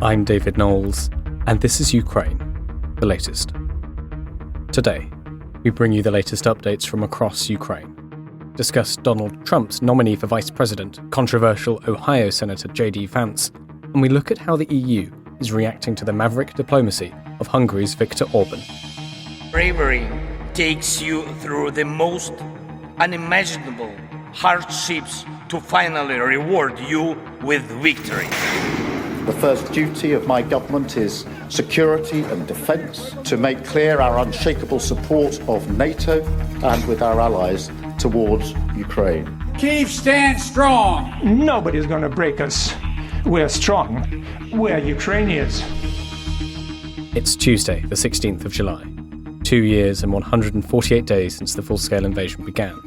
I'm David Knowles, and this is Ukraine, the latest. Today, we bring you the latest updates from across Ukraine, discuss Donald Trump's nominee for vice president, controversial Ohio Senator JD Vance, and we look at how the EU is reacting to the maverick diplomacy of Hungary's Viktor Orban. Bravery takes you through the most unimaginable hardships to finally reward you with victory. The first duty of my government is security and defence, to make clear our unshakable support of NATO and with our allies towards Ukraine. Kyiv stands strong. Nobody's going to break us. We're strong. We're Ukrainians. It's Tuesday, the 16th of July, 2 years and 148 days since the full-scale invasion began.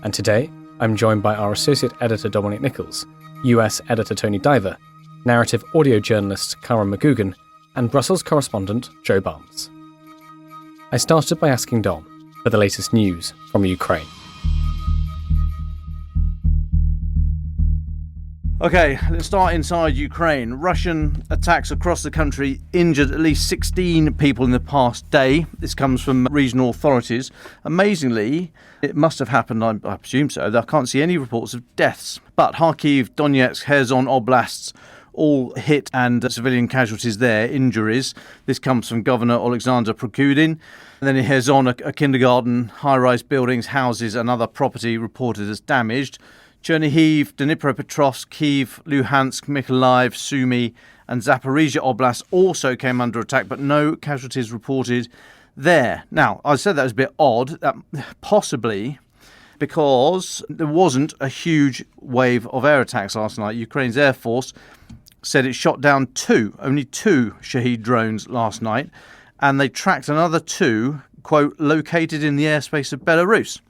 And today, I'm joined by our associate editor Dominic Nicholls, US editor Tony Diver, narrative audio journalist Cara McGoogan, and Brussels correspondent Joe Barnes. I started by asking Dom for the latest news from Ukraine. Okay, let's start inside Ukraine. Russian attacks across the country injured at least 16 people in the past day. This comes from regional authorities. Amazingly, it must have happened, I presume so. I can't see any reports of deaths. But Kharkiv, Donetsk, Kherson oblasts all hit and civilian casualties there, injuries. This comes from Governor Alexander Prokudin. And then in Kherson, a kindergarten, high-rise buildings, houses and other property reported as damaged. Chernihiv, Dnipropetrovsk, Kyiv, Luhansk, Mykolaiv, Sumy and Zaporizhia Oblast also came under attack, but no casualties reported there. Now, I said that was a bit odd, possibly because there wasn't a huge wave of air attacks last night. Ukraine's Air Force said it shot down only two Shahed drones last night, and they tracked another two, quote, located in the airspace of Belarus.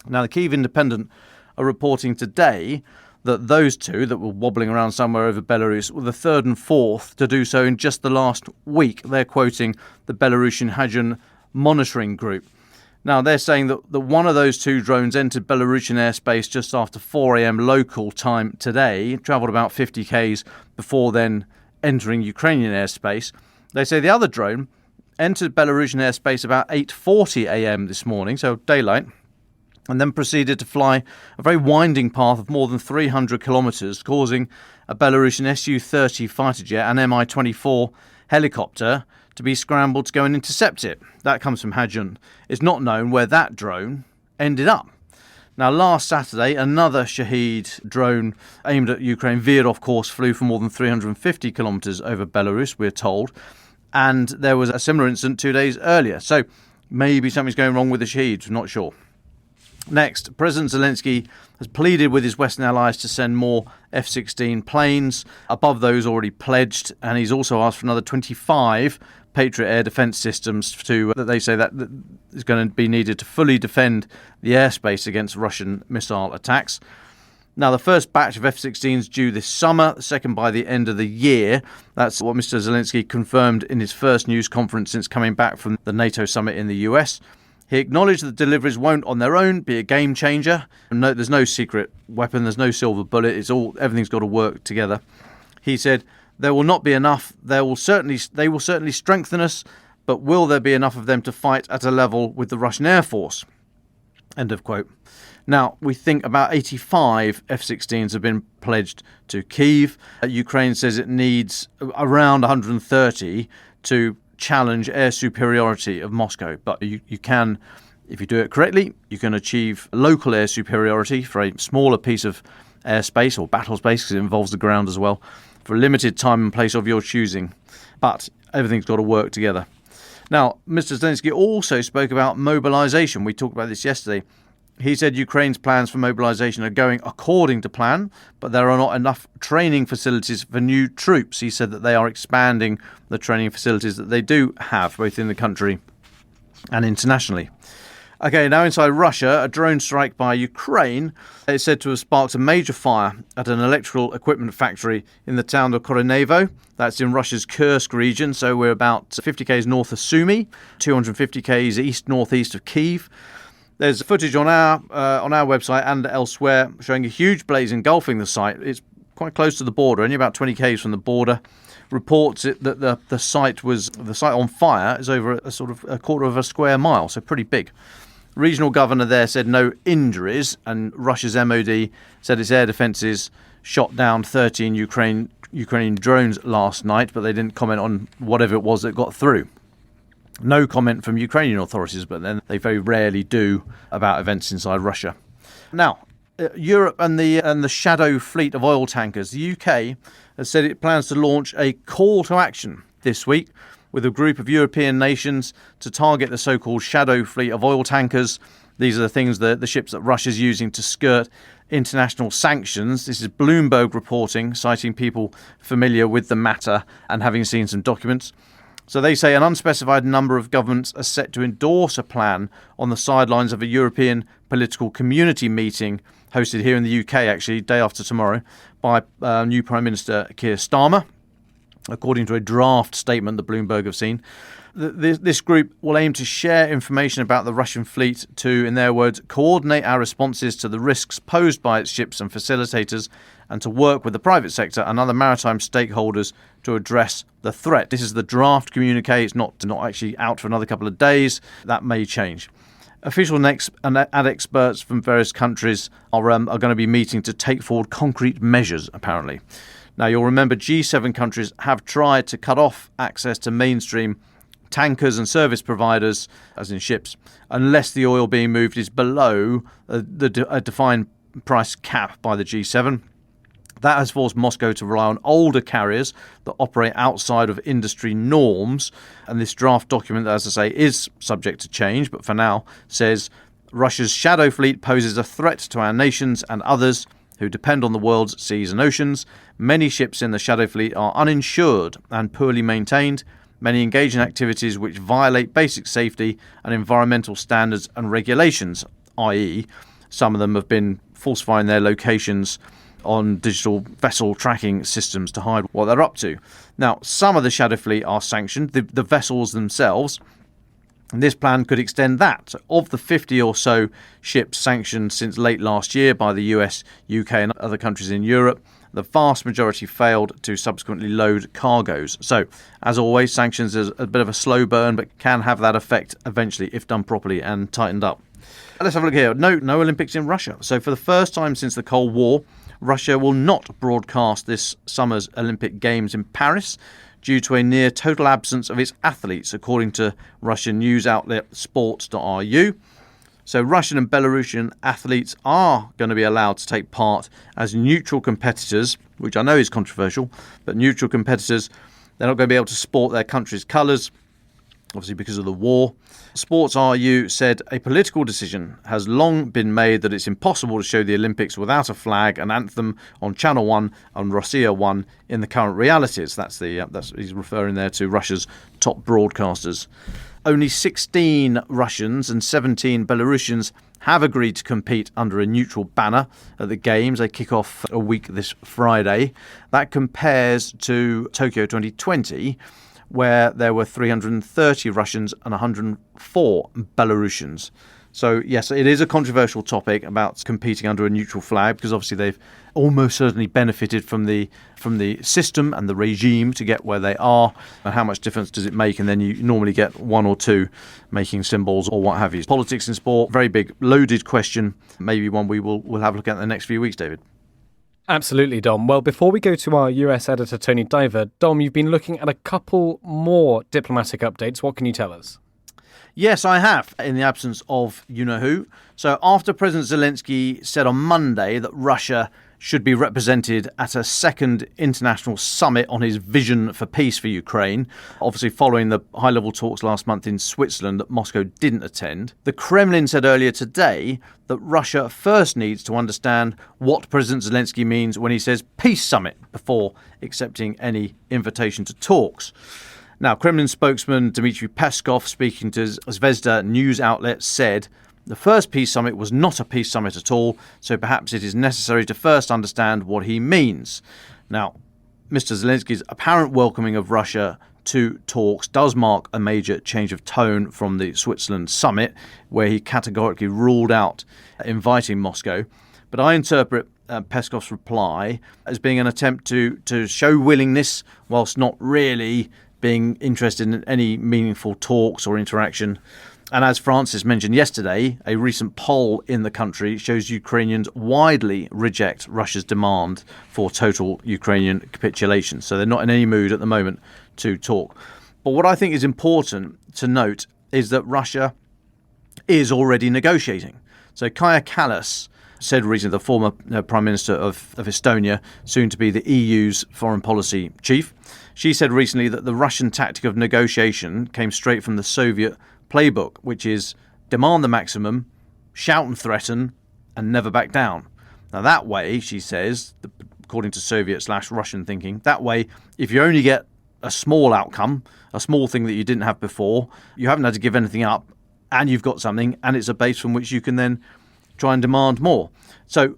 Now, the Kyiv Independent are reporting today that those two that were wobbling around somewhere over Belarus were the third and fourth to do so in just the last week. They're quoting the Belarusian Hadjian monitoring group. Now, they're saying that one of those two drones entered Belarusian airspace just after 4 a.m. local time today, travelled about 50 k's before then entering Ukrainian airspace. They say the other drone entered Belarusian airspace about 8:40 a.m. this morning, so daylight, and then proceeded to fly a very winding path of more than 300 kilometres, causing a Belarusian Su-30 fighter jet and Mi-24 helicopter to be scrambled to go and intercept it. That comes from Hadjian. It's not known where that drone ended up. Now, last Saturday, another Shahed drone aimed at Ukraine veered off course, flew for more than 350 kilometres over Belarus, we're told, and there was a similar incident 2 days earlier. So maybe something's going wrong with the Shahed, not sure. Next, President Zelensky has pleaded with his Western allies to send more F-16 planes above those already pledged, and he's also asked for another 25 Patriot air defence systems that they say that is going to be needed to fully defend the airspace against Russian missile attacks. Now, the first batch of F-16s due this summer, the second by the end of the year. That's what Mr. Zelensky confirmed in his first news conference since coming back from the NATO summit in the US. He acknowledged that deliveries won't on their own be a game changer. No, there's no secret weapon, there's no silver bullet, everything's got to work together. He said, there will not be enough, they will certainly strengthen us, but will there be enough of them to fight at a level with the Russian Air Force? End of quote. Now, we think about 85 F-16s have been pledged to Kyiv. Ukraine says it needs around 130 to challenge air superiority of Moscow. But you can, if you do it correctly, you can achieve local air superiority for a smaller piece of airspace or battle space, because it involves the ground as well, for a limited time and place of your choosing. But everything's got to work together. Now, Mr. Zelensky also spoke about mobilization. We talked about this yesterday. He said Ukraine's plans for mobilization are going according to plan, but there are not enough training facilities for new troops. He said that they are expanding the training facilities that they do have, both in the country and internationally. Okay, now inside Russia, a drone strike by Ukraine is said to have sparked a major fire at an electrical equipment factory in the town of Koronevo. That's in Russia's Kursk region, so we're about 50 k's north of Sumy, 250 k's east-northeast of Kyiv. There's footage on our website and elsewhere showing a huge blaze engulfing the site. It's quite close to the border, only about 20 k's from the border. reports it that the site on fire is over a sort of a quarter of a square mile, so pretty big. Regional governor there said no injuries, and Russia's MOD said its air defences shot down 13 Ukrainian drones last night, but they didn't comment on whatever it was that got through. No comment from Ukrainian authorities, but then they very rarely do about events inside Russia. Now, Europe and the shadow fleet of oil tankers. The UK has said it plans to launch a call to action this week with a group of European nations to target the so-called shadow fleet of oil tankers. These are the things, the ships that Russia's using to skirt international sanctions. This is Bloomberg reporting, citing people familiar with the matter and having seen some documents. So they say an unspecified number of governments are set to endorse a plan on the sidelines of a European political community meeting hosted here in the UK, actually, day after tomorrow, by new Prime Minister Keir Starmer, according to a draft statement that Bloomberg have seen. This group will aim to share information about the Russian fleet to, in their words, coordinate our responses to the risks posed by its ships and facilitators, and to work with the private sector and other maritime stakeholders to address the threat. This is the draft communique. It's not actually out for another couple of days. That may change. Officials and experts from various countries are going to be meeting to take forward concrete measures, apparently. Now, you'll remember G7 countries have tried to cut off access to mainstream tankers and service providers, as in ships, unless the oil being moved is below a defined price cap by the G7. That has forced Moscow to rely on older carriers that operate outside of industry norms. And this draft document, as I say, is subject to change, but for now says Russia's shadow fleet poses a threat to our nations and others who depend on the world's seas and oceans. Many ships in the shadow fleet are uninsured and poorly maintained. Many engage in activities which violate basic safety and environmental standards and regulations, i.e., some of them have been falsifying their locations on digital vessel tracking systems to hide what they're up to. Now, some of the shadow fleet are sanctioned, the vessels themselves, and this plan could extend that. Of the 50 or so ships sanctioned since late last year by the US, UK and other countries in Europe, the vast majority failed to subsequently load cargoes. So, as always, sanctions is a bit of a slow burn, but can have that effect eventually if done properly and tightened up. Let's have a look here. No Olympics in Russia. So for the first time since the Cold War, Russia will not broadcast this summer's Olympic Games in Paris due to a near total absence of its athletes, according to Russian news outlet sport.ru. So Russian and Belarusian athletes are going to be allowed to take part as neutral competitors, which I know is controversial, but neutral competitors. They're not going to be able to sport their country's colours, obviously because of the war. Sports.ru said a political decision has long been made that it's impossible to show the Olympics without a flag and anthem on Channel 1 and Russia 1 in the current realities. That's he's referring there to Russia's top broadcasters. Only 16 Russians and 17 Belarusians have agreed to compete under a neutral banner at the Games. They kick off a week this Friday. That compares to Tokyo 2020, where there were 330 Russians and 104 Belarusians. So, yes, it is a controversial topic about competing under a neutral flag, because obviously they've almost certainly benefited from the system and the regime to get where they are. And how much difference does it make? And then you normally get one or two making symbols or what have you. Politics in sport, very big, loaded question. Maybe one we'll have a look at in the next few weeks, David. Absolutely, Dom. Well, before we go to our US editor, Tony Diver, Dom, you've been looking at a couple more diplomatic updates. What can you tell us? Yes, I have, in the absence of you-know-who. So after President Zelensky said on Monday that Russia should be represented at a second international summit on his vision for peace for Ukraine, obviously following the high-level talks last month in Switzerland that Moscow didn't attend, the Kremlin said earlier today that Russia first needs to understand what President Zelensky means when he says peace summit before accepting any invitation to talks. Now, Kremlin spokesman Dmitry Peskov, speaking to Zvezda news outlet, said the first peace summit was not a peace summit at all, so perhaps it is necessary to first understand what he means. Now, Mr. Zelensky's apparent welcoming of Russia to talks does mark a major change of tone from the Switzerland summit, where he categorically ruled out inviting Moscow. But I interpret Peskov's reply as being an attempt to show willingness whilst not really being interested in any meaningful talks or interaction. And as Francis mentioned yesterday, a recent poll in the country shows Ukrainians widely reject Russia's demand for total Ukrainian capitulation. So they're not in any mood at the moment to talk. But what I think is important to note is that Russia is already negotiating. So Kaja Kallas said recently, the former Prime Minister of Estonia, soon to be the EU's foreign policy chief, she said recently that the Russian tactic of negotiation came straight from the Soviet playbook, which is demand the maximum, shout and threaten, and never back down. Now that way, she says, according to Soviet/Russian thinking, that way, if you only get a small outcome, a small thing that you didn't have before, you haven't had to give anything up, and you've got something, and it's a base from which you can then try and demand more. So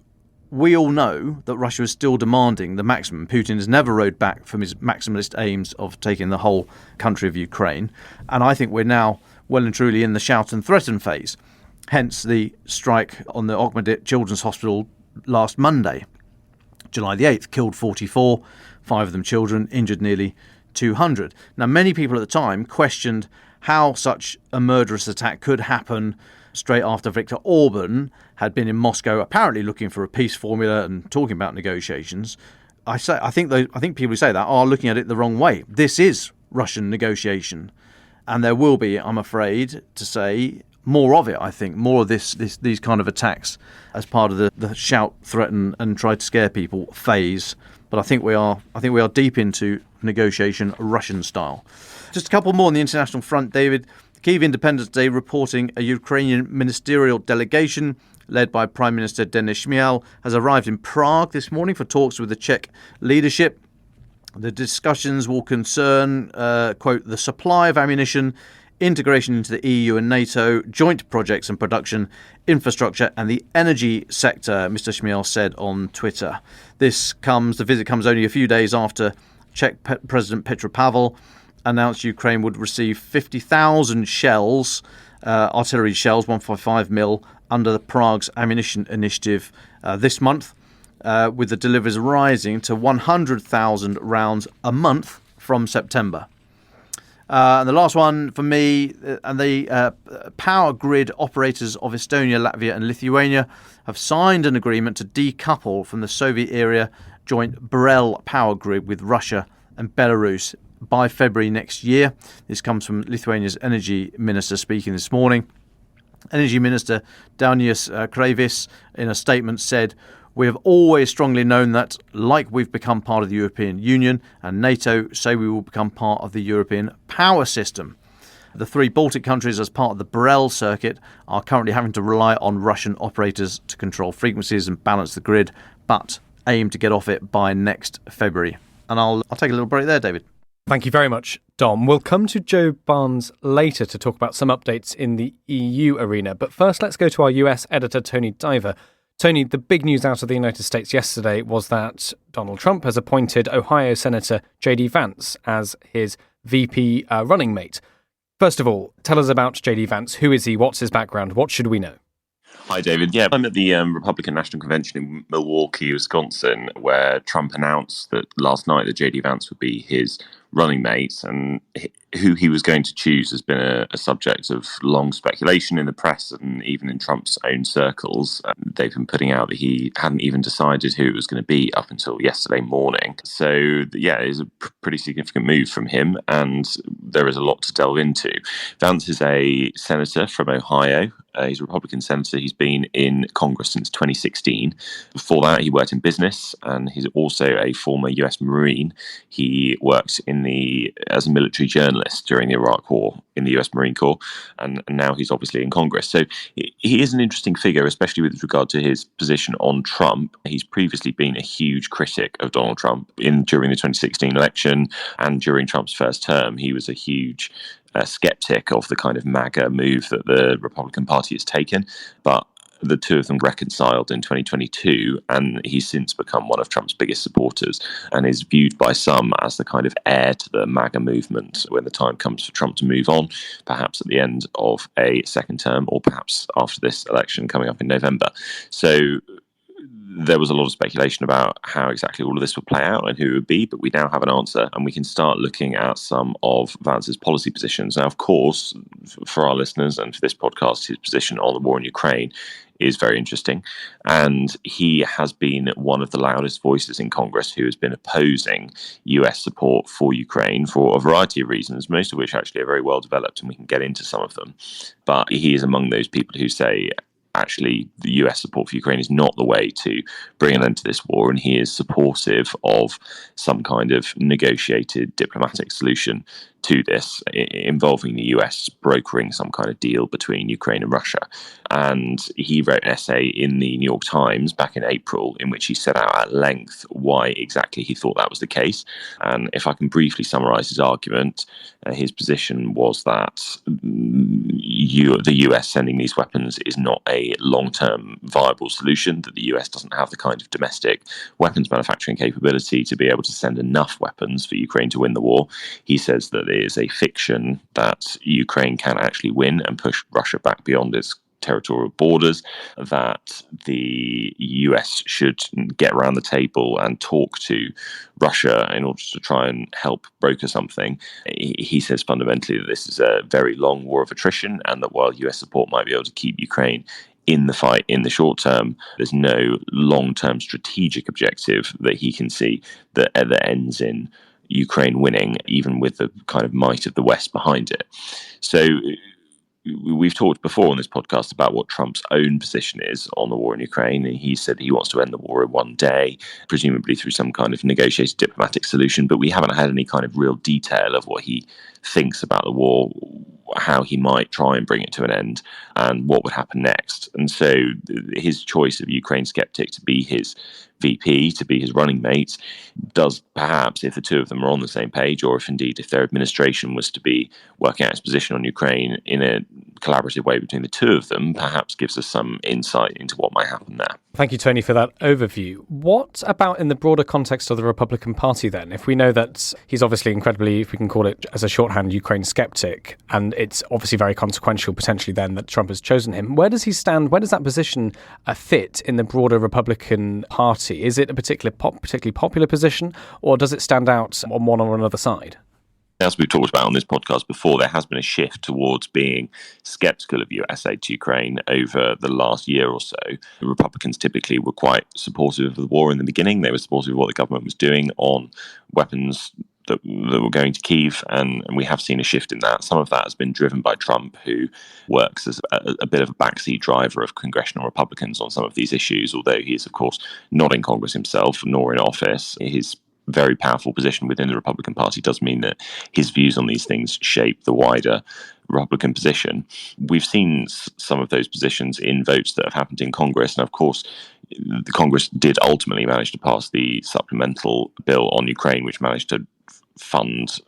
we all know that Russia is still demanding the maximum. Putin has never rode back from his maximalist aims of taking the whole country of Ukraine. And I think we're now well and truly in the shout and threaten phase. Hence the strike on the Okhmedit Children's Hospital last Monday, July the 8th, killed 44, 5 of them children, injured nearly 200. Now, many people at the time questioned how such a murderous attack could happen straight after Viktor Orban had been in Moscow, apparently looking for a peace formula and talking about negotiations. I think people who say that are looking at it the wrong way. This is Russian negotiation, and there will be, I'm afraid to say, more of it. I think more of these kind of attacks as part of the shout, threaten, and try to scare people phase. But I think we are deep into negotiation Russian style. Just a couple more on the international front, David. Kyiv Independence Day reporting a Ukrainian ministerial delegation led by Prime Minister Denis Shmyhal has arrived in Prague this morning for talks with the Czech leadership. The discussions will concern, quote, the supply of ammunition, integration into the EU and NATO, joint projects and production, infrastructure and the energy sector, Mr. Shmyhal said on Twitter. The visit comes only a few days after Czech President Petr Pavel announced Ukraine would receive 50,000 shells, artillery shells, 155 mil, under the Prague's ammunition initiative this month, with the deliveries rising to 100,000 rounds a month from September. And the last one for me, and the power grid operators of Estonia, Latvia and Lithuania have signed an agreement to decouple from the Soviet-era joint Brel power grid with Russia and Belarus by February next year. This comes from Lithuania's energy minister speaking this morning. Energy Minister Daunius Kreivys in a statement said, "We have always strongly known that, like we've become part of the European Union and NATO, so we will become part of the European power system. The 3 Baltic countries, as part of the Brel circuit, are currently having to rely on Russian operators to control frequencies and balance the grid, but aim to get off it by next February." And I'll take a little break there, David. Thank you very much, Dom. We'll come to Joe Barnes later to talk about some updates in the EU arena. But first, let's go to our US editor, Tony Diver. Tony, the big news out of the United States yesterday was that Donald Trump has appointed Ohio Senator JD Vance as his VP running mate. First of all, tell us about JD Vance. Who is he? What's his background? What should we know? Hi, David. Yeah, I'm at the Republican National Convention in Milwaukee, Wisconsin, where Trump announced that last night that JD Vance would be his running mate, and who he was going to choose has been a subject of long speculation in the press and even in Trump's own circles. They've been putting out that he hadn't even decided who it was going to be up until yesterday morning. So, yeah, it's a pretty significant move from him, and there is a lot to delve into. Vance is a senator from Ohio. He's a Republican senator. He's been in Congress since 2016. Before that, he worked in business, and he's also a former US Marine. He worked as a military journalist during the Iraq War in the US Marine Corps, and now he's obviously in Congress. So he is an interesting figure, especially with regard to his position on Trump. He's previously been a huge critic of Donald Trump during the 2016 election and during Trump's first term. He was a huge skeptic of the kind of MAGA move that the Republican Party has taken, but the two of them reconciled in 2022, and he's since become one of Trump's biggest supporters and is viewed by some as the kind of heir to the MAGA movement when the time comes for Trump to move on, perhaps at the end of a second term or perhaps after this election coming up in November. So there was a lot of speculation about how exactly all of this would play out and who it would be, but we now have an answer, and we can start looking at some of Vance's policy positions. Now, of course, for our listeners and for this podcast, his position on the war in Ukraine is very interesting, and he has been one of the loudest voices in Congress who has been opposing US support for Ukraine for a variety of reasons, most of which actually are very well developed, and we can get into some of them. But he is among those people who say, actually, the US support for Ukraine is not the way to bring an end to this war, and he is supportive of some kind of negotiated diplomatic solution to this, involving the US brokering some kind of deal between Ukraine and Russia. And he wrote an essay in the New York Times back in April in which he set out at length why exactly he thought that was the case. And if I can briefly summarize his argument, his position was that the US sending these weapons is not a long-term viable solution, that the US doesn't have the kind of domestic weapons manufacturing capability to be able to send enough weapons for Ukraine to win the war. He says that it is a fiction that Ukraine can actually win and push Russia back beyond its territorial borders, that the US should get around the table and talk to Russia in order to try and help broker something. He says fundamentally that this is a very long war of attrition, and that while US support might be able to keep Ukraine in the fight in the short term, there's no long-term strategic objective that he can see that ends in Ukraine winning, even with the kind of might of the West behind it. So we've talked before on this podcast about what Trump's own position is on the war in Ukraine. He said he wants to end the war in one day, presumably through some kind of negotiated diplomatic solution, but we haven't had any kind of real detail of what he thinks about the war, how he might try and bring it to an end, and what would happen next. And so his choice of Ukraine skeptic to be his VP, to be his running mate, does perhaps, if the two of them are on the same page, or if indeed if their administration was to be working out its position on Ukraine in a collaborative way between the two of them, perhaps gives us some insight into what might happen there. Thank you, Tony, for that overview. What about in the broader context of the Republican Party then? If we know that he's obviously incredibly, if we can call it as a shorthand, Ukraine skeptic, and it's obviously very consequential potentially then that Trump has chosen him, where does he stand? Where does that position fit in the broader Republican Party? Is it a particularly popular position, or does it stand out on one or another side? As we've talked about on this podcast before, there has been a shift towards being sceptical of US aid to Ukraine over the last year or so. The Republicans typically were quite supportive of the war in the beginning. They were supportive of what the government was doing on weapons that were going to Kyiv, and we have seen a shift in that. Some of that has been driven by Trump, who works as a bit of a backseat driver of congressional Republicans on some of these issues, although he is, of course, not in Congress himself, nor in office. His very powerful position within the Republican Party does mean that his views on these things shape the wider Republican position. We've seen some of those positions in votes that have happened in Congress, and of course, the Congress did ultimately manage to pass the supplemental bill on Ukraine, which managed to fund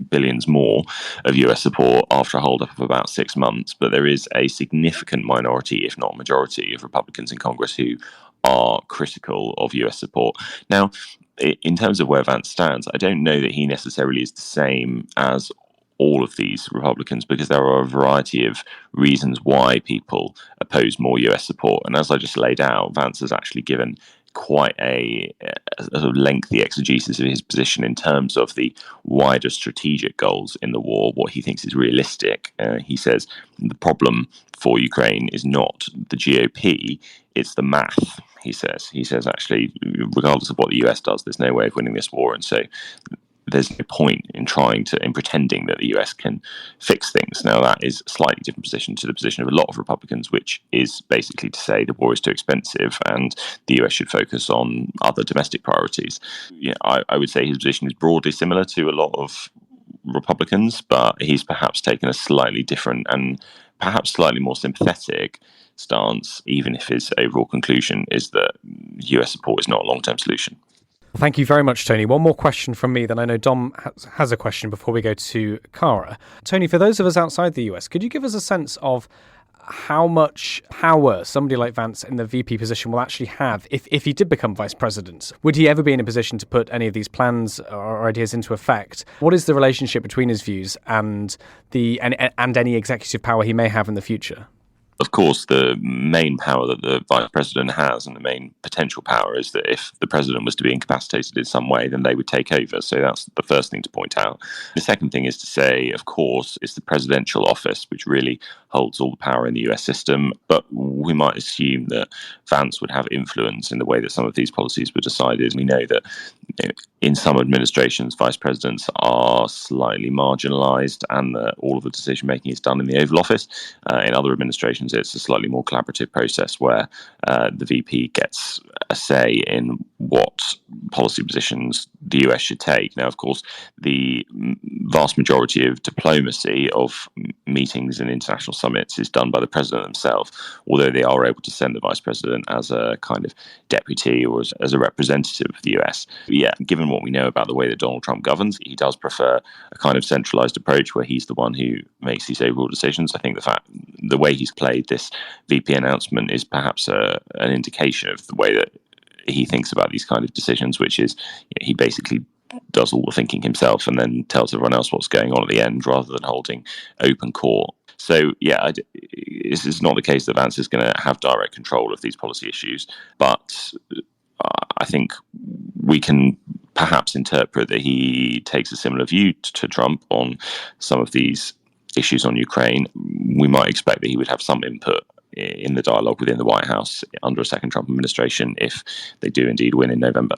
billions more of US support after a holdup of about 6 months. But there is a significant minority, if not majority, of Republicans in Congress who are critical of US support. Now, in terms of where Vance stands, I don't know that he necessarily is the same as all of these Republicans, because there are a variety of reasons why people oppose more US support. And as I just laid out, Vance has actually given quite a sort of lengthy exegesis of his position in terms of the wider strategic goals in the war, what he thinks is realistic. He says the problem for Ukraine is not the GOP, it's the math. He says actually, regardless of what the US does, there's no way of winning this war, and so there's no point in pretending that the US can fix things. Now, that is a slightly different position to the position of a lot of Republicans, which is basically to say the war is too expensive and the US should focus on other domestic priorities. Yeah, I would say his position is broadly similar to a lot of Republicans, but he's perhaps taken a slightly different and perhaps slightly more sympathetic stance, even if his overall conclusion is that US support is not a long-term solution. Thank you very much, Tony. One more question from me, then I know Dom has a question before we go to Cara. Tony, for those of us outside the US, could you give us a sense of how much power somebody like Vance in the VP position will actually have if he did become vice president? Would he ever be in a position to put any of these plans or ideas into effect? What is the relationship between his views and any executive power he may have in the future? Of course, the main power that the vice president has, and the main potential power, is that if the president was to be incapacitated in some way, then they would take over. So that's the first thing to point out. The second thing is to say, of course, it's the presidential office which really holds all the power in the US system. But we might assume that Vance would have influence in the way that some of these policies were decided. We know that in some administrations, vice presidents are slightly marginalized and that all of the decision making is done in the Oval Office. In other administrations, it's a slightly more collaborative process where the VP gets a say in what policy positions the US should take. Now, of course, the vast majority of diplomacy of meetings and international summits is done by the president himself, although they are able to send the vice president as a kind of deputy or as a representative of the US. But yeah, given what we know about the way that Donald Trump governs, he does prefer a kind of centralized approach where he's the one who makes these overall decisions. I think the way he's played this VP announcement is perhaps an indication of the way that he thinks about these kind of decisions, which is he basically does all the thinking himself and then tells everyone else what's going on at the end rather than holding open court. So, yeah, this is not the case that Vance is going to have direct control of these policy issues, but I think we can perhaps interpret that he takes a similar view to Trump on some of these issues on Ukraine. We might expect that he would have some input in the dialogue within the White House under a second Trump administration if they do indeed win in November.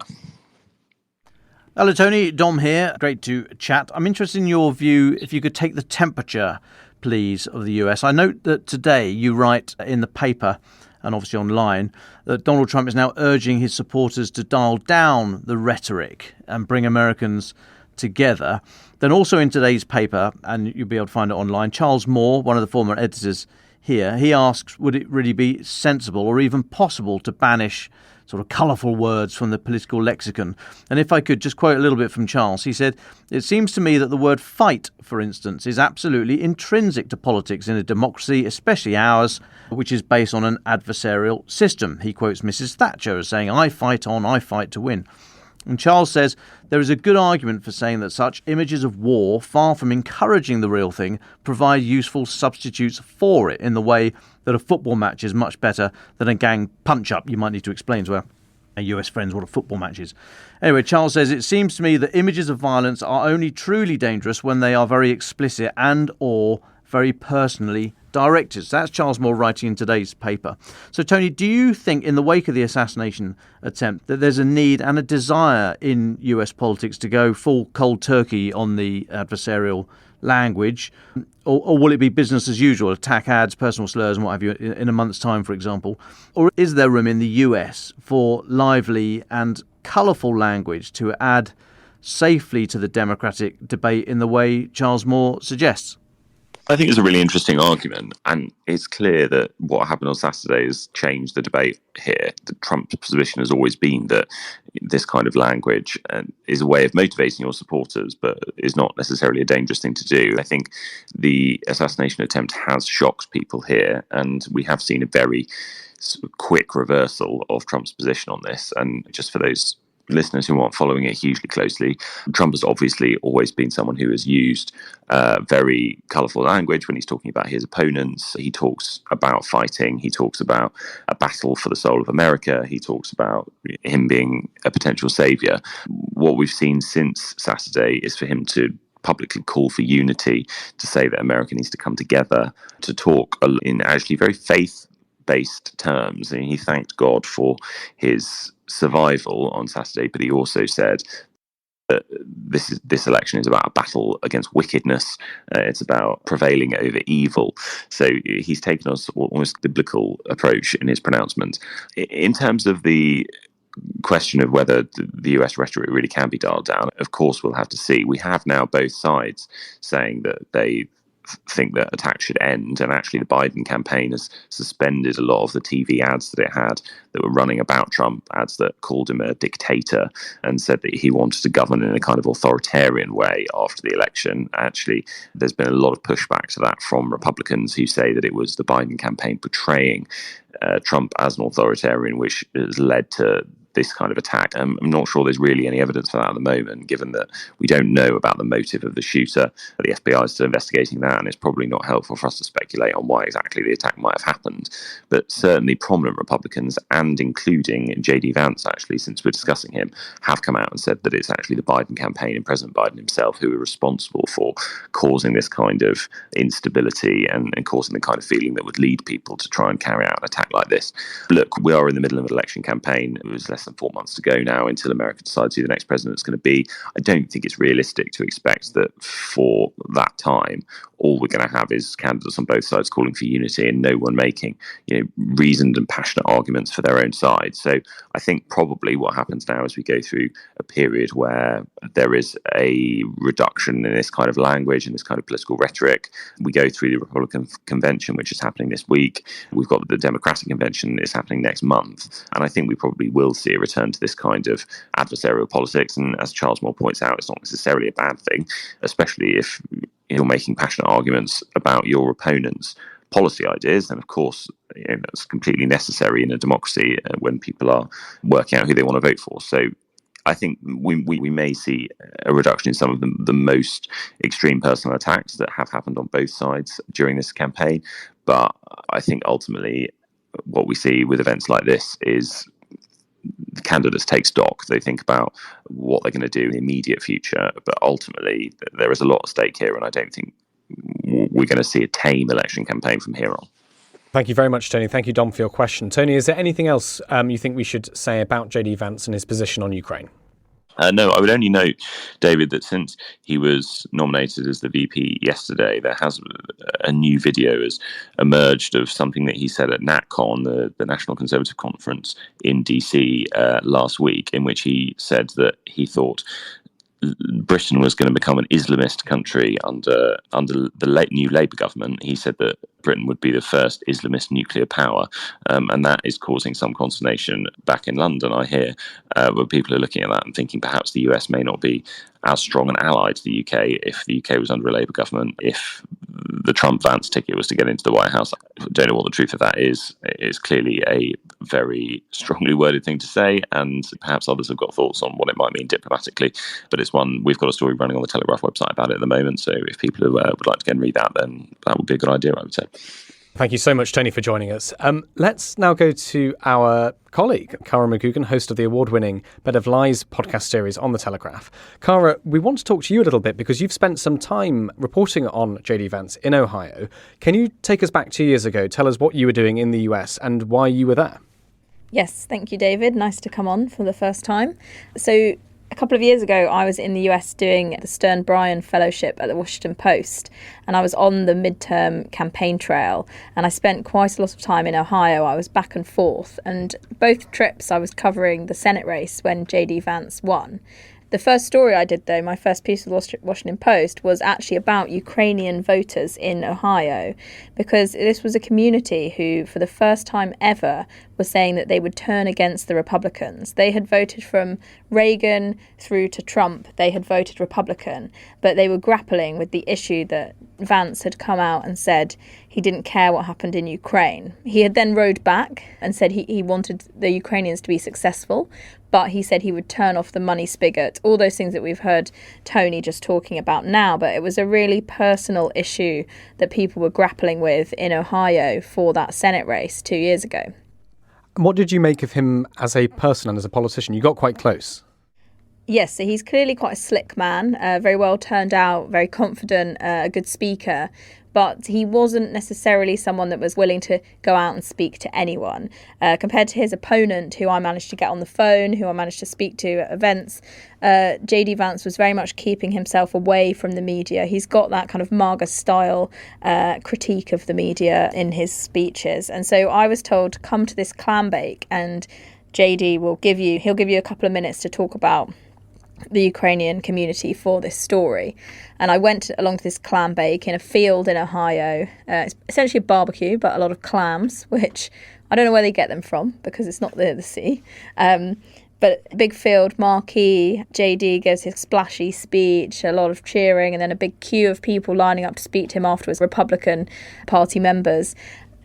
Hello, Tony. Dom here. Great to chat. I'm interested in your view, if you could take the temperature, please, of the US. I note that today you write in the paper and obviously online that Donald Trump is now urging his supporters to dial down the rhetoric and bring Americans together. Then also in today's paper, and you'll be able to find it online, Charles Moore, one of the former editors here, he asks, would it really be sensible or even possible to banish sort of colourful words from the political lexicon? And if I could just quote a little bit from Charles, he said, "It seems to me that the word fight, for instance, is absolutely intrinsic to politics in a democracy, especially ours, which is based on an adversarial system." He quotes Mrs. Thatcher as saying, "I fight on, I fight to win." And Charles says there is a good argument for saying that such images of war, far from encouraging the real thing, provide useful substitutes for it in the way that a football match is much better than a gang punch-up. You might need to explain to our US friends what a football match is. Anyway, Charles says, "It seems to me that images of violence are only truly dangerous when they are very explicit and or very personally directed." So that's Charles Moore writing in today's paper. So, Tony, do you think in the wake of the assassination attempt that there's a need and a desire in US politics to go full cold turkey on the adversarial language, or will it be business as usual, attack ads, personal slurs and what have you in a month's time, for example? Or is there room in the US for lively and colourful language to add safely to the democratic debate in the way Charles Moore suggests? I think it's a really interesting argument, and it's clear that what happened on Saturday has changed the debate here. Trump's position has always been that this kind of language is a way of motivating your supporters, but is not necessarily a dangerous thing to do. I think the assassination attempt has shocked people here, and we have seen a very quick reversal of Trump's position on this. And just for those listeners who aren't following it hugely closely, Trump has obviously always been someone who has used very colourful language when he's talking about his opponents. He talks about fighting. He talks about a battle for the soul of America. He talks about him being a potential saviour. What we've seen since Saturday is for him to publicly call for unity, to say that America needs to come together, to talk in actually very faith-based terms. And he thanked God for his survival on Saturday, but he also said that this election is about a battle against wickedness. It's about prevailing over evil. So he's taken us almost biblical approach in his pronouncement. In terms of the question of whether the US rhetoric really can be dialed down, of course we'll have to see. We have now both sides saying that they think that attacks should end, and actually the Biden campaign has suspended a lot of the TV ads that it had that were running about Trump, ads that called him a dictator and said that he wanted to govern in a kind of authoritarian way after the election. Actually, there's been a lot of pushback to that from Republicans who say that it was the Biden campaign portraying Trump as an authoritarian, which has led to this kind of attack. I'm not sure there's really any evidence for that at the moment, given that we don't know about the motive of the shooter. The FBI is still investigating that, and it's probably not helpful for us to speculate on why exactly the attack might have happened. But certainly prominent Republicans, and including JD Vance, actually, since we're discussing him, have come out and said that it's actually the Biden campaign and President Biden himself who are responsible for causing this kind of instability and causing the kind of feeling that would lead people to try and carry out an attack like this. Look, we are in the middle of an election campaign. It was less than 4 months to go now until America decides who the next president is going to be. I don't think it's realistic to expect that for that time, all we're going to have is candidates on both sides calling for unity and no one making, reasoned and passionate arguments for their own side. So I think probably what happens now is we go through a period where there is a reduction in this kind of language and this kind of political rhetoric. We go through the Republican convention, which is happening this week. We've got the Democratic convention is happening next month. And I think we probably will see a return to this kind of adversarial politics. And as Charles Moore points out, it's not necessarily a bad thing, especially if you're making passionate arguments about your opponent's policy ideas. And of course, that's completely necessary in a democracy when people are working out who they want to vote for. So I think we may see a reduction in some of the most extreme personal attacks that have happened on both sides during this campaign. But I think ultimately what we see with events like this is the candidates take stock. They think about what they're going to do in the immediate future. But ultimately, there is a lot at stake here, and I don't think we're going to see a tame election campaign from here on. Thank you very much, Tony. Thank you, Dom, for your question. Tony, is there anything else you think we should say about JD Vance and his position on Ukraine? No, I would only note, David, that since he was nominated as the VP yesterday, there has a new video has emerged of something that he said at NatCon, the National Conservative Conference in DC last week, in which he said that he thought Britain was going to become an Islamist country under the new Labour government. He said that Britain would be the first Islamist nuclear power, and that is causing some consternation back in London, I hear, where people are looking at that and thinking perhaps the US may not be as strong an ally to the UK if the UK was under a Labour government, if the Trump-Vance ticket was to get into the White House. I don't know what the truth of that is. It's clearly a very strongly worded thing to say, and perhaps others have got thoughts on what it might mean diplomatically. But it's one, we've got a story running on the Telegraph website about it at the moment, so if people would like to go and read that, then that would be a good idea, I would say. Thank you so much, Tony, for joining us. Let's now go to our colleague, Cara McGoogan, host of the award-winning Bed of Lies podcast series on The Telegraph. Cara, we want to talk to you a little bit because you've spent some time reporting on JD Vance in Ohio. Can you take us back 2 years ago, tell us what you were doing in the US and why you were there? Yes, thank you, David. Nice to come on for the first time. So a couple of years ago, I was in the US doing the Stern Bryan Fellowship at the Washington Post, and I was on the midterm campaign trail, and I spent quite a lot of time in Ohio. I was back and forth, and both trips I was covering the Senate race when JD Vance won. The first story I did, though, my first piece of the Washington Post, was actually about Ukrainian voters in Ohio, because this was a community who, for the first time ever, was saying that they would turn against the Republicans. They had voted from Reagan through to Trump. They had voted Republican, but they were grappling with the issue that Vance had come out and said he didn't care what happened in Ukraine. He had then rode back and said he wanted the Ukrainians to be successful, but he said he would turn off the money spigot, all those things that we've heard Tony just talking about now. But it was a really personal issue that people were grappling with in Ohio for that Senate race 2 years ago. And what did you make of him as a person and as a politician? You got quite close. Yes, so he's clearly quite a slick man, very well turned out, very confident, a good speaker. But he wasn't necessarily someone that was willing to go out and speak to anyone. Compared to his opponent, who I managed to get on the phone, who I managed to speak to at events, JD Vance was very much keeping himself away from the media. He's got that kind of MAGA style critique of the media in his speeches. And so I was told to come to this clam bake, and JD he'll give you a couple of minutes to talk about the Ukrainian community for this story. And I went along to this clam bake in a field in Ohio. It's essentially a barbecue, but a lot of clams, which I don't know where they get them from because it's not near the sea. But big field, marquee, JD gives his splashy speech, a lot of cheering, and then a big queue of people lining up to speak to him afterwards, Republican Party members.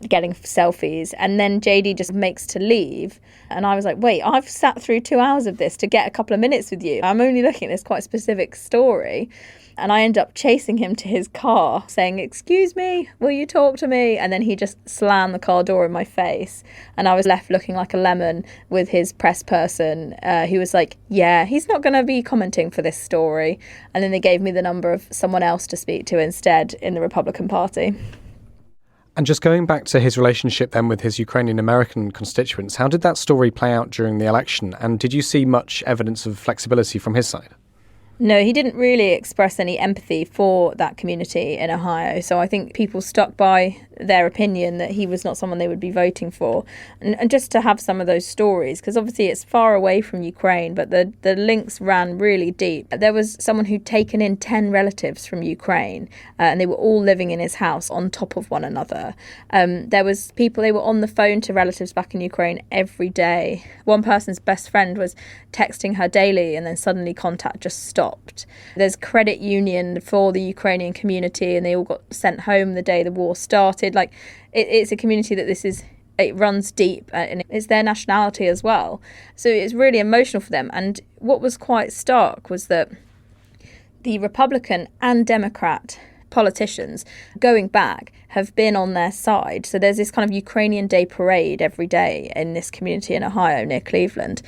getting selfies, and then JD just makes to leave. And I was like, wait, I've sat through 2 hours of this to get a couple of minutes with you. I'm only looking at this quite specific story. And I end up chasing him to his car saying, excuse me, will you talk to me? And then he just slammed the car door in my face. And I was left looking like a lemon with his press person who was like, yeah, he's not going to be commenting for this story. And then they gave me the number of someone else to speak to instead in the Republican Party. And just going back to his relationship then with his Ukrainian American constituents, how did that story play out during the election? And did you see much evidence of flexibility from his side? No, he didn't really express any empathy for that community in Ohio. So I think people stuck by their opinion that he was not someone they would be voting for. And just to have some of those stories, because obviously it's far away from Ukraine, but the links ran really deep. There was someone who'd taken in 10 relatives from Ukraine, and they were all living in his house on top of one another. There was people, they were on the phone to relatives back in Ukraine every day. One person's best friend was texting her daily, and then suddenly contact just stopped. There's credit union for the Ukrainian community, and they all got sent home the day the war started. Like, it's a community that it runs deep, and it's their nationality as well. So it's really emotional for them. And what was quite stark was that the Republican and Democrat politicians going back have been on their side. So there's this kind of Ukrainian Day parade every day in this community in Ohio near Cleveland.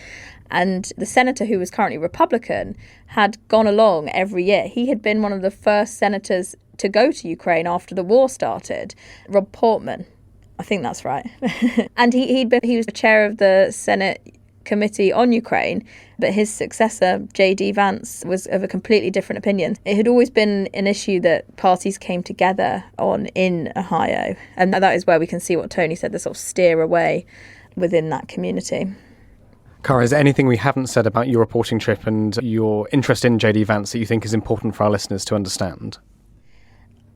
And the senator who was currently Republican had gone along every year. He had been one of the first senators to go to Ukraine after the war started. Rob Portman, I think that's right. And he was the chair of the Senate Committee on Ukraine, but his successor, JD Vance, was of a completely different opinion. It had always been an issue that parties came together on in Ohio. And that is where we can see what Tony said, the sort of steer away within that community. Cara, is there anything we haven't said about your reporting trip and your interest in JD Vance that you think is important for our listeners to understand?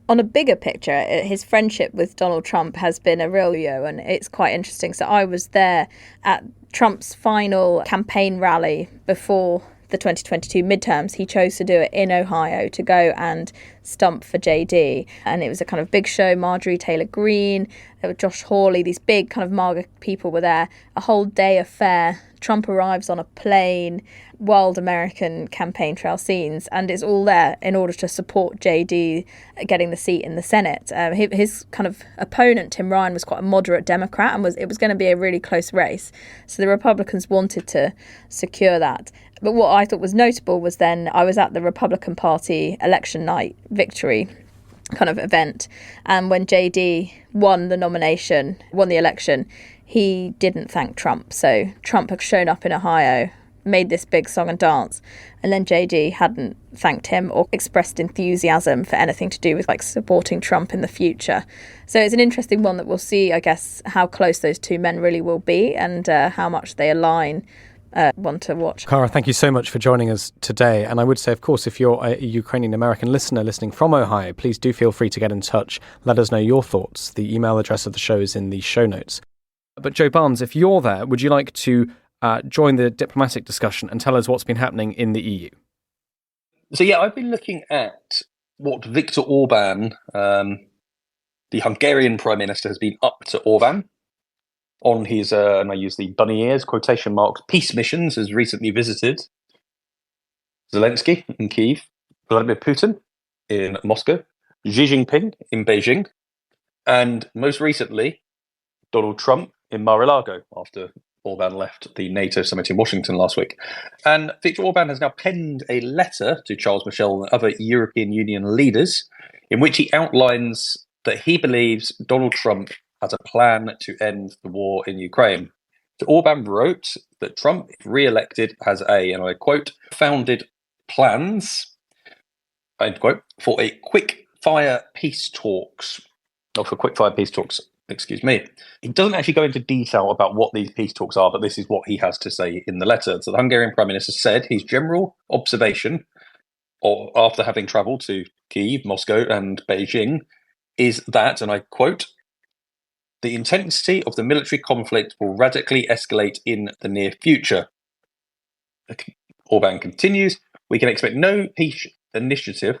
On a bigger picture, his friendship with Donald Trump has been a real yo, and it's quite interesting. So I was there at Trump's final campaign rally before the 2022 midterms. He chose to do it in Ohio to go and stump for JD. And it was a kind of big show. Marjorie Taylor Greene, there was Josh Hawley, these big kind of MAGA people were there. A whole day affair. Trump arrives on a plane, wild American campaign trail scenes, and it's all there in order to support JD getting the seat in the Senate. His kind of opponent, Tim Ryan, was quite a moderate Democrat, and it was going to be a really close race. So the Republicans wanted to secure that. But what I thought was notable was then I was at the Republican Party election night victory kind of event, and when JD won the election, he didn't thank Trump. So Trump had shown up in Ohio, made this big song and dance, and then JD hadn't thanked him or expressed enthusiasm for anything to do with like supporting Trump in the future. So it's an interesting one that we'll see, I guess, how close those two men really will be and how much they align. One to watch. Cara, thank you so much for joining us today. And I would say, of course, if you're a Ukrainian American listener listening from Ohio, please do feel free to get in touch. Let us know your thoughts. The email address of the show is in the show notes. But Joe Barnes, if you're there, would you like to join the diplomatic discussion and tell us what's been happening in the EU? So, I've been looking at what Viktor Orban, the Hungarian Prime Minister, has been up to Orban on his, and I use the bunny ears, quotation marks, peace missions, has recently visited Zelensky in Kyiv, Vladimir Putin in Moscow, Xi Jinping in Beijing, and most recently, Donald Trump in Mar-a-Lago after Orban left the NATO summit in Washington last week. And Viktor Orban has now penned a letter to Charles Michel and other European Union leaders in which he outlines that he believes Donald Trump has a plan to end the war in Ukraine. So Orban wrote that Trump, if re-elected, has a, and I quote, founded plans, end quote, for quick-fire peace talks. Excuse me. He doesn't actually go into detail about what these peace talks are, but this is what he has to say in the letter. So the Hungarian Prime Minister said his general observation, or after having travelled to Kyiv, Moscow and Beijing, is that, and I quote, the intensity of the military conflict will radically escalate in the near future. Orban continues, we can expect no peace initiative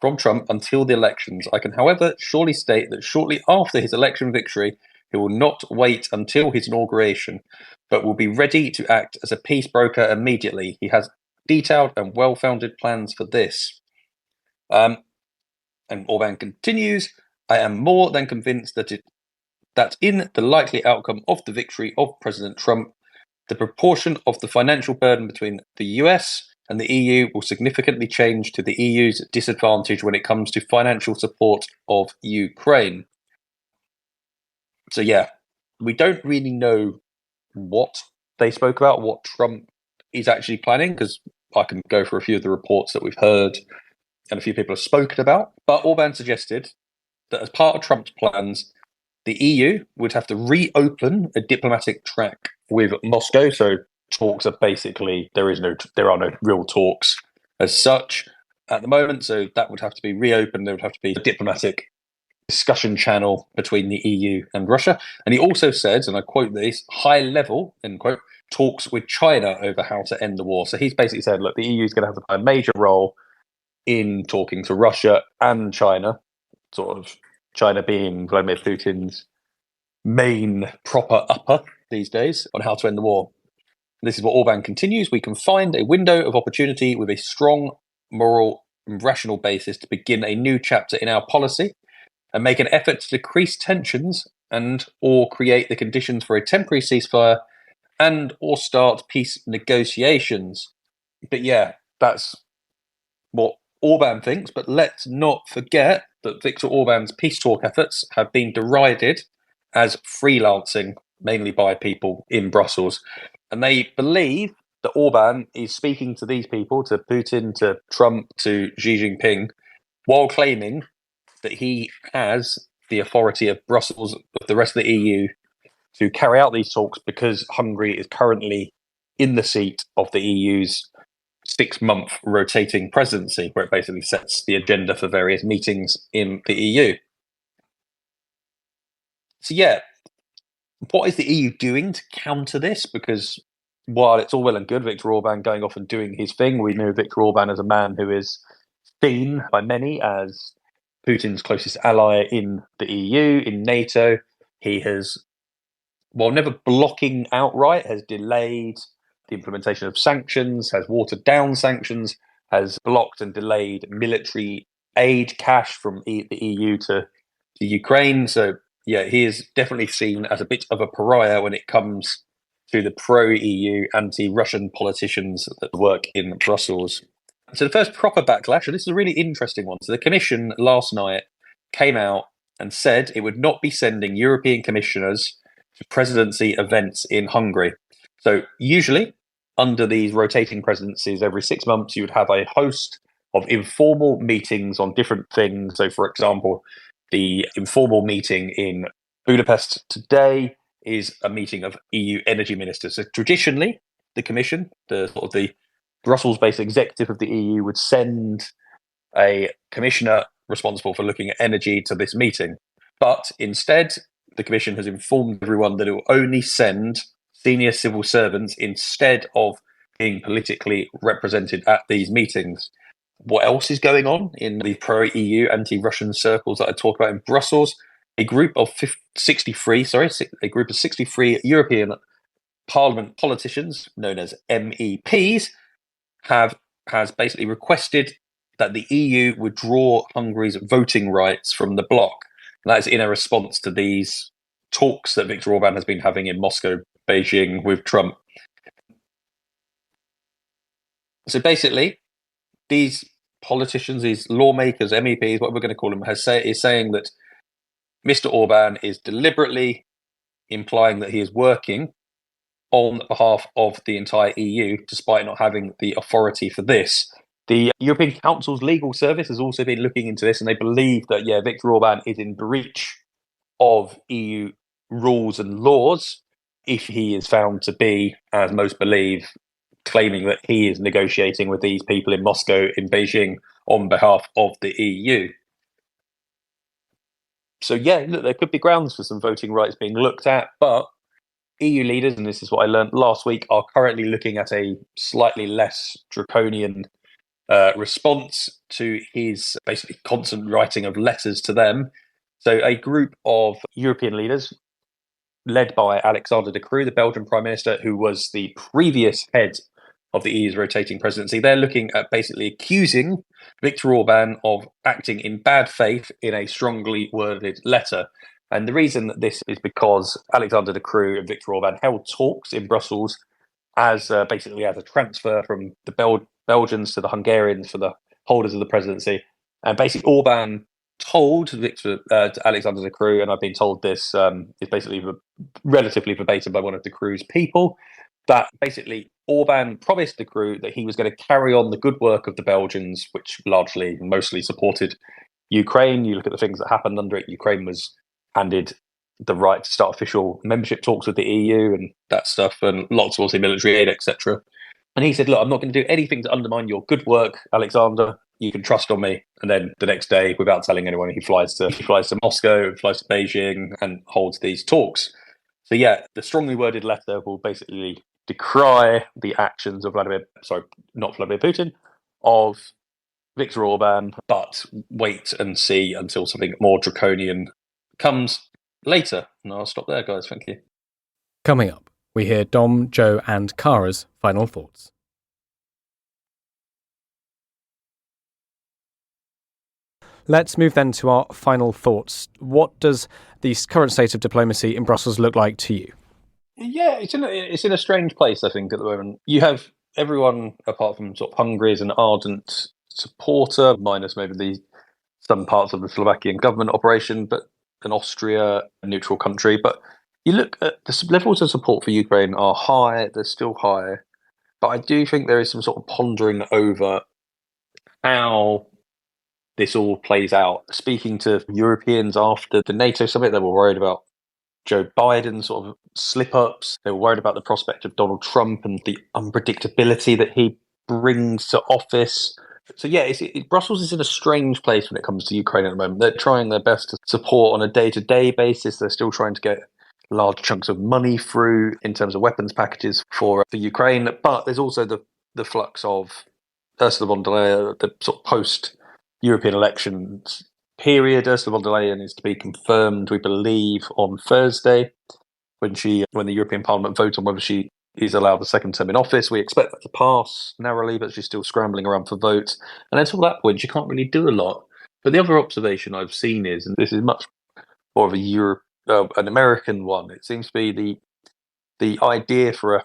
from Trump until the elections. I can, however, surely state that shortly after his election victory, He will not wait until his inauguration, but will be ready to act as a peace broker immediately. He has detailed and well-founded plans for this. And Orban continues, I am more than convinced that in the likely outcome of the victory of President Trump, the proportion of the financial burden between the US and the EU will significantly change to the EU's disadvantage when it comes to financial support of Ukraine. So yeah, we don't really know what they spoke about, what Trump is actually planning, because I can go for a few of the reports that we've heard and a few people have spoken about. But Orban suggested that as part of Trump's plans, the EU would have to reopen a diplomatic track with Moscow. So talks are basically, there are no real talks as such at the moment. So that would have to be reopened. There would have to be a diplomatic discussion channel between the EU and Russia. And he also said, and I quote this, high level, end quote, talks with China over how to end the war. So he's basically said, look, the EU is going to have to play a major role in talking to Russia and China, sort of China being Vladimir Putin's main proper upper these days on how to end the war. This is what Orban continues. We can find a window of opportunity with a strong moral and rational basis to begin a new chapter in our policy and make an effort to decrease tensions and or create the conditions for a temporary ceasefire and or start peace negotiations. But yeah, that's what Orban thinks. But let's not forget that Viktor Orban's peace talk efforts have been derided as freelancing, mainly by people in Brussels. And they believe that Orban is speaking to these people, to Putin, to Trump, to Xi Jinping, while claiming that he has the authority of Brussels, of the rest of the EU, to carry out these talks because Hungary is currently in the seat of the EU's 6-month rotating presidency, where it basically sets the agenda for various meetings in the EU. So yeah, what is the EU doing to counter this? Because while it's all well and good, Viktor Orban going off and doing his thing, we know Viktor Orban as a man who is seen by many as Putin's closest ally in the EU, in NATO. He has, while never blocking outright, has delayed the implementation of sanctions, has watered down sanctions, has blocked and delayed military aid cash from the EU to Ukraine. So yeah, he is definitely seen as a bit of a pariah when it comes to the pro-EU, anti-Russian politicians that work in Brussels. So the first proper backlash, and this is a really interesting one. So the Commission last night came out and said it would not be sending European commissioners to presidency events in Hungary. So usually, under these rotating presidencies, every 6 months, you would have a host of informal meetings on different things. So, for example, the informal meeting in Budapest today is a meeting of EU energy ministers. So traditionally, the Commission, the Brussels-based executive of the EU, would send a commissioner responsible for looking at energy to this meeting. But instead, the Commission has informed everyone that it will only send senior civil servants instead of being politically represented at these meetings. What else is going on in the pro-EU, anti-Russian circles that I talk about in Brussels? A group of 63 European Parliament politicians, known as MEPs, has basically requested that the EU withdraw Hungary's voting rights from the bloc. And that is in a response to these talks that Viktor Orban has been having in Moscow, Beijing with Trump. So basically, these politicians, these lawmakers, MEPs, what we're going to call them, is saying that Mr. Orban is deliberately implying that he is working on behalf of the entire EU, despite not having the authority for this. The European Council's legal service has also been looking into this, and they believe that, Viktor Orban is in breach of EU rules and laws if he is found to be, as most believe, claiming that he is negotiating with these people in Moscow, in Beijing, on behalf of the EU. So, look, there could be grounds for some voting rights being looked at, but EU leaders, and this is what I learned last week, are currently looking at a slightly less draconian response to his basically constant writing of letters to them. So a group of European leaders led by Alexander De Croo, the Belgian Prime Minister, who was the previous head of the EU's rotating presidency. They're looking at basically accusing Viktor Orban of acting in bad faith in a strongly worded letter. And the reason that this is because Alexander De Croo and Viktor Orban held talks in Brussels as basically as a transfer from the Belgians to the Hungarians for the holders of the presidency. And basically Orban told Alexander De Croo, and I've been told this is basically relatively verbatim by one of De Croo's people, that basically Orban promised De Croo that he was going to carry on the good work of the Belgians, which mostly supported Ukraine. You look at the things that happened under it. Ukraine was handed the right to start official membership talks with the EU and that stuff, and lots of military aid, etc. And he said, look, I'm not going to do anything to undermine your good work, Alexander. You can trust on me. And then the next day, without telling anyone, he flies to Moscow, flies to Beijing, and holds these talks. So yeah, the strongly worded letter will basically decry the actions of not Vladimir Putin, of Viktor Orban, but wait and see until something more draconian comes later. And I'll stop there, guys. Thank you. Coming up, we hear Dom, Joe and Cara's final thoughts. Let's move then to our final thoughts. What does the current state of diplomacy in Brussels look like to you? Yeah, it's in a strange place, I think, at the moment. You have everyone, apart from sort of Hungary, is an ardent supporter, minus maybe some parts of the Slovakian government operation, but in Austria, a neutral country. But you look at the levels of support for Ukraine are high, they're still high. But I do think there is some sort of pondering over how this all plays out. Speaking to Europeans after the NATO summit, they were worried about Joe Biden sort of slip-ups. They were worried about the prospect of Donald Trump and the unpredictability that he brings to office. So yeah, Brussels is in a strange place when it comes to Ukraine at the moment. They're trying their best to support on a day-to-day basis. They're still trying to get large chunks of money through in terms of weapons packages for Ukraine. But there's also the flux of Ursula von der Leyen, the sort of post-European elections period. Ursula von der Leyen is to be confirmed, we believe, on Thursday when the European Parliament votes on whether she is allowed a second term in office. We expect that to pass narrowly, but she's still scrambling around for votes. And until that point, she can't really do a lot. But the other observation I've seen is, and this is much more of an American one, it seems to be the idea for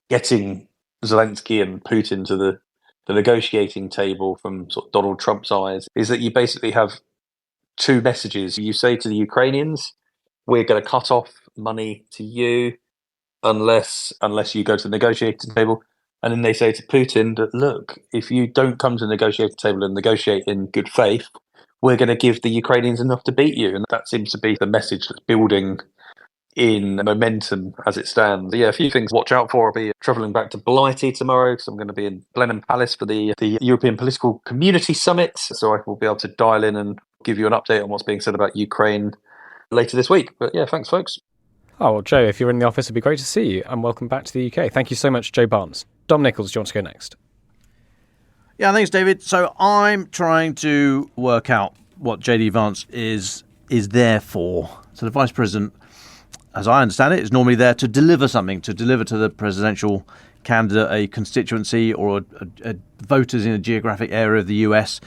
getting Zelensky and Putin to the negotiating table from sort of Donald Trump's eyes is that you basically have two messages. You say to the Ukrainians, we're going to cut off money to you unless you go to the negotiating table. And then they say to Putin that, look, if you don't come to the negotiating table and negotiate in good faith, we're going to give the Ukrainians enough to beat you. And that seems to be the message that's building in momentum as it stands. Yeah, a few things to watch out for. I'll be travelling back to Blighty tomorrow because I'm going to be in Blenheim Palace for the European Political Community Summit. So I will be able to dial in and give you an update on what's being said about Ukraine later this week. But yeah, thanks, folks. Oh, well, Joe, if you're in the office, it'd be great to see you. And welcome back to the UK. Thank you so much, Joe Barnes. Dom Nicholls, do you want to go next? Yeah, thanks, David. So I'm trying to work out what JD Vance is there for. So the Vice President, as I understand it, is normally there to deliver something, to deliver to the presidential candidate a constituency or a voters in a geographic area of the US.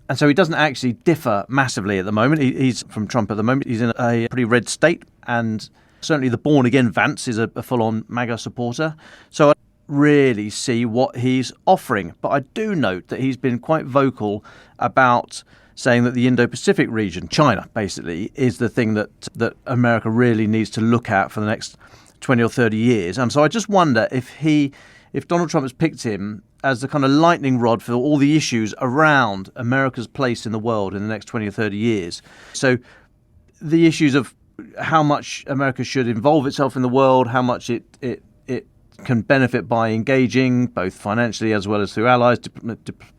And so he doesn't actually differ massively at the moment. He's from Trump at the moment. He's in a pretty red state. And certainly the born-again Vance is a full-on MAGA supporter. So I don't really see what he's offering. But I do note that he's been quite vocal about saying that the Indo-Pacific region, China, basically, is the thing that America really needs to look at for the next 20 or 30 years. And so I just wonder if Donald Trump has picked him as the kind of lightning rod for all the issues around America's place in the world in the next 20 or 30 years. So the issues of how much America should involve itself in the world, how much it can benefit by engaging both financially as well as through allies,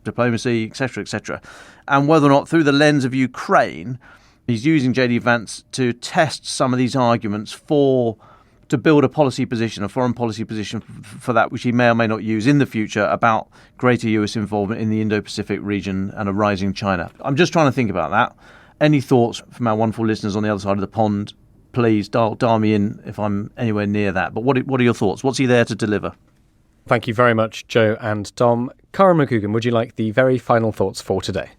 diplomacy, etc., and whether or not through the lens of Ukraine, he's using JD Vance to test some of these arguments to build a policy position, a foreign policy position for that which he may or may not use in the future about greater US involvement in the Indo-Pacific region and a rising China. I'm just trying to think about that. Any thoughts from our wonderful listeners on the other side of the pond? please dial me in if I'm anywhere near that. But what are your thoughts? What's he there to deliver? Thank you very much, Joe and Dom. Cara McGoogan, would you like the very final thoughts for today?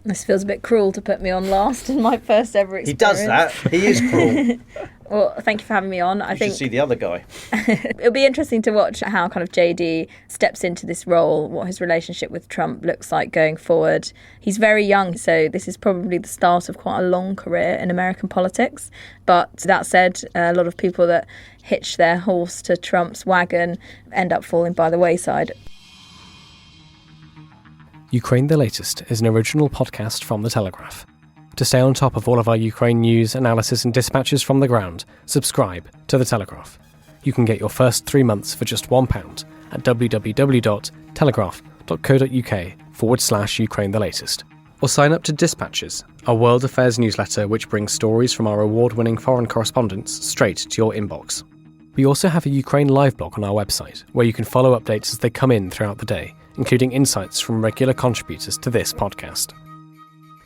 This feels a bit cruel to put me on last in my first ever experience. He does that. He is cruel. Well, thank you for having me on. I think should see the other guy. It'll be interesting to watch how kind of JD steps into this role, what his relationship with Trump looks like going forward. He's very young, so this is probably the start of quite a long career in American politics. But that said, a lot of people that hitch their horse to Trump's wagon end up falling by the wayside. Ukraine the Latest is an original podcast from The Telegraph. To stay on top of all of our Ukraine news, analysis and dispatches from the ground, subscribe to The Telegraph. You can get your first 3 months for just £1 at www.telegraph.co.uk/Ukraine the Latest. Or sign up to Dispatches, our world affairs newsletter which brings stories from our award-winning foreign correspondents straight to your inbox. We also have a Ukraine live blog on our website, where you can follow updates as they come in throughout the day, including insights from regular contributors to this podcast.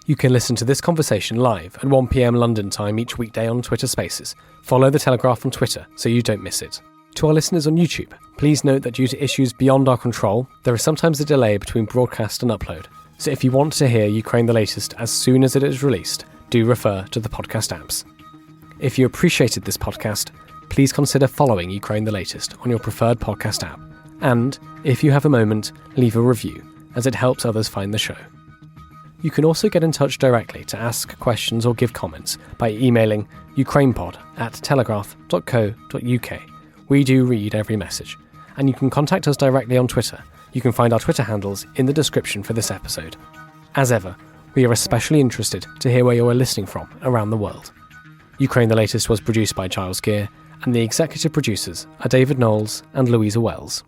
You can listen to this conversation live at 1 p.m. London time each weekday on Twitter Spaces. Follow The Telegraph on Twitter so you don't miss it. To our listeners on YouTube, please note that due to issues beyond our control, there is sometimes a delay between broadcast and upload. So if you want to hear Ukraine the Latest as soon as it is released, do refer to the podcast apps. If you appreciated this podcast, please consider following Ukraine the Latest on your preferred podcast app. And, if you have a moment, leave a review, as it helps others find the show. You can also get in touch directly to ask questions or give comments by emailing ukrainepod@telegraph.co.uk. We do read every message. And you can contact us directly on Twitter. You can find our Twitter handles in the description for this episode. As ever, we are especially interested to hear where you are listening from around the world. Ukraine the Latest was produced by Giles Gear, and the executive producers are David Knowles and Louisa Wells.